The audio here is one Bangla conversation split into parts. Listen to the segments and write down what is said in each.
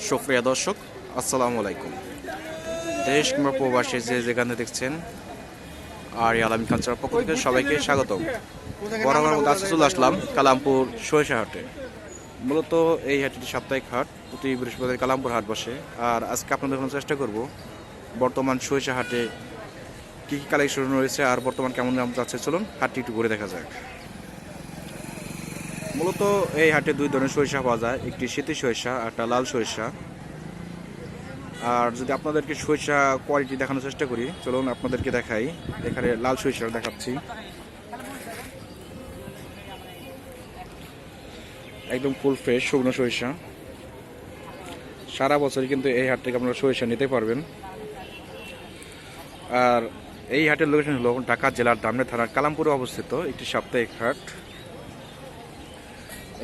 সুপ্রিয় দর্শক, আসসালামু আলাইকুম। দেশ কিংবা প্রবাসী যে যেখানে দেখছেন আর আলামী কালচার পক্ষ থেকে সবাইকে স্বাগতম। বরাবর মতো আজকে চলে আসলাম কালামপুর সরিষা হাটে। মূলত এই হাটটি সাপ্তাহিক হাট, প্রতি বৃহস্পতিবার কালামপুর হাট বসে। আর আজকে আপনাদের দেখানোর চেষ্টা করব বর্তমান সরিষা হাটে কী কী কালেকশন রয়েছে আর বর্তমান কেমন দাম যাচ্ছে। চলুন হাটটি একটু ঘুরে দেখা যাক। মূলত এই হাটে দুই ধরনের সরিষা পাওয়া যায়, একটি শীতি সরিষা আর একটা লাল সরিষা। আর যদি আপনাদেরকে সরিষা কোয়ালিটি দেখানোর চেষ্টা করি, চলুন আপনাদেরকে দেখাই। এখানে লাল সরিষা দেখাচ্ছি, একদম ফুল ফ্রেশ শুকনো সরিষা। সারা বছরই কিন্তু এই হাট থেকে আপনারা সরিষা নিতে পারবেন। আর এই হাটের লোকেশন হলো ঢাকা জেলার ধামরাই থানার কালামপুরে অবস্থিত একটি সাপ্তাহিক হাট।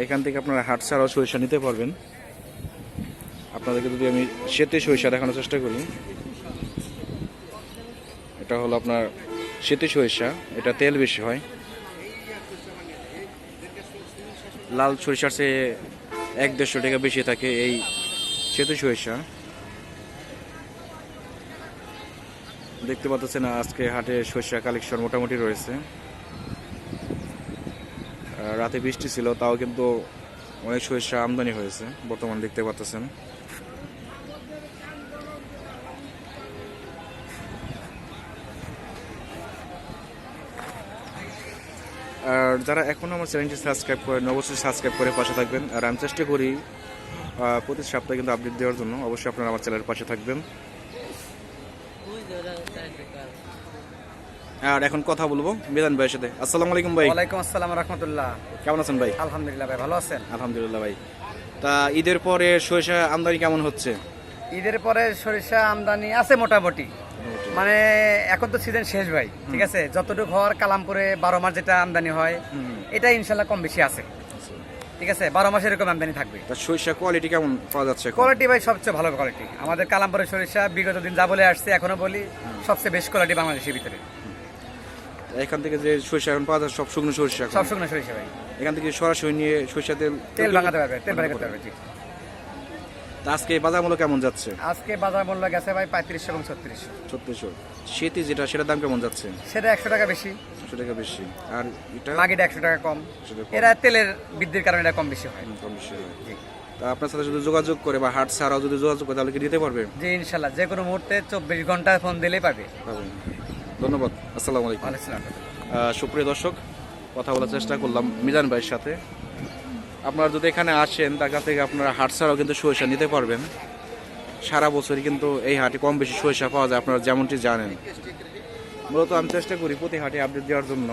এখান থেকে আপনারা হাট ছাড়াও সরিষা নিতে পারবেন। আপনাদেরকে যদি আমি শীতে সরিষা দেখানোর চেষ্টা করি, এটা হলো আপনার শীতে সরিষা, এটা তেল বেশি হয়। লাল সরিষার চেয়ে 1-150 টাকা বেশি থাকে এই শীতে সরিষা। দেখতে পাচ্ছেন আজকে হাটে সরিষা কালেকশন মোটামুটি রয়েছে। রাতে বৃষ্টি ছিল, তাও কিন্তু অনেক সরিষা আমদানি হয়েছে বর্তমান দেখতে পাচ্ছেন। আর যারা এখনও আমার চ্যানেলটি সাবস্ক্রাইব করেন, অবশ্যই সাবস্ক্রাইব করে পাশে থাকবেন। আর আমি চেষ্টা করি প্রতি সপ্তাহে কিন্তু আপডেট দেওয়ার জন্য। অবশ্যই আপনারা আমার চ্যানেলের পাশে থাকবেন। আর এখন কথা বলবো মিজান ভাইয়ের সাথে। আসসালামু আলাইকুম ভাই। ওয়ালাইকুম আসসালাম রাহমাতুল্লাহ। কেমন আছেন ভাই? আলহামদুলিল্লাহ ভাই, ভালো আছেন? আলহামদুলিল্লাহ ভাই। তা ঈদের পরে সরিষা আমদানি কেমন হচ্ছে? ঈদের পরে সরিষা আমদানি আছে মোটামুটি, মানে এখন তো সিজন শেষ ভাই, ঠিক আছে। যতটুকু হওয়ার কালামপুরে 12 মাস যেটা আমদানি হয়, এটা ইনশাল্লাহ কম বেশি আছে, ঠিক আছে। 12 মাসে এরকম আমদানি থাকবে। তা সরিষা কোয়ালিটি কেমন পাওয়া যাচ্ছে? কোয়ালিটি ভাই সবচেয়ে ভালো কোয়ালিটি আমাদের কালামপুরের সরিষা। বিগত দিন যা বলে আসছে এখনো বলি, সবচেয়ে বেস্ট কোয়ালিটি বাংলাদেশের ভিতরে। এখান থেকে যে সরিষা এখন পাওয়া যায় সব শুকনো সরিষা, সব শুকনো সরিষা ভাই। এখান থেকে সরাসরি নিয়ে সরিষা তেল বানাতে পারবে, তেল বানাতে পারবে। জি। তা আজকে বাজার মূল্য কেমন যাচ্ছে? আজকে বাজার মূল্য গেছে ভাই 3500 এবং 3600। 3600। শীতি যেটা সেটার দাম কেমন যাচ্ছে? সেটা 100 টাকা বেশি। 100 টাকা বেশি। আর এটা মাগিটা 100 টাকা কম। এরা তেলের বৃদ্ধির কারণে এটা কম বেশি হয়। কম বেশি হয়। তা আপনার সাথে যদি যোগাযোগ করে বা হাট ছাড়াও যদি যোগাযোগ করে তাহলে কি দিতে পারবে? জি ইনশাল্লাহ, যে কোনো মুহূর্তে 24 ঘন্টা ফোন দিলেই পাবে। ধন্যবাদ। আসসালামু আলাইকুম। সুপ্রিয় দর্শক, কথা বলার চেষ্টা করলাম মিজান ভাইয়ের সাথে। আপনারা যদি এখানে আসেন, তার কাছ থেকে আপনারা হাট ছাড়াও কিন্তু সরিষা নিতে পারবেন। সারা বছরই কিন্তু এই হাটে কম বেশি সরিষা পাওয়া যায়, আপনারা যেমনটি জানেন। মূলত আমি চেষ্টা করি প্রতি হাটে আপডেট দেওয়ার জন্য।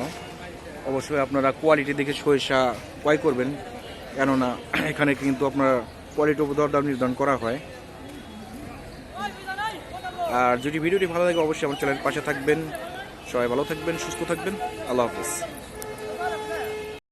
অবশ্যই আপনারা কোয়ালিটি দেখে সরিষা ক্রয় করবেন, কেননা এখানে কিন্তু আপনার কোয়ালিটির উপর দরদাম নির্ধারণ করা হয়। আর যদি ভিডিওটি ভালো লাগে অবশ্যই আমার চ্যানেলের পাশে থাকবেন। সবাই ভালো থাকবেন, সুস্থ থাকবেন। আল্লাহ হাফেজ।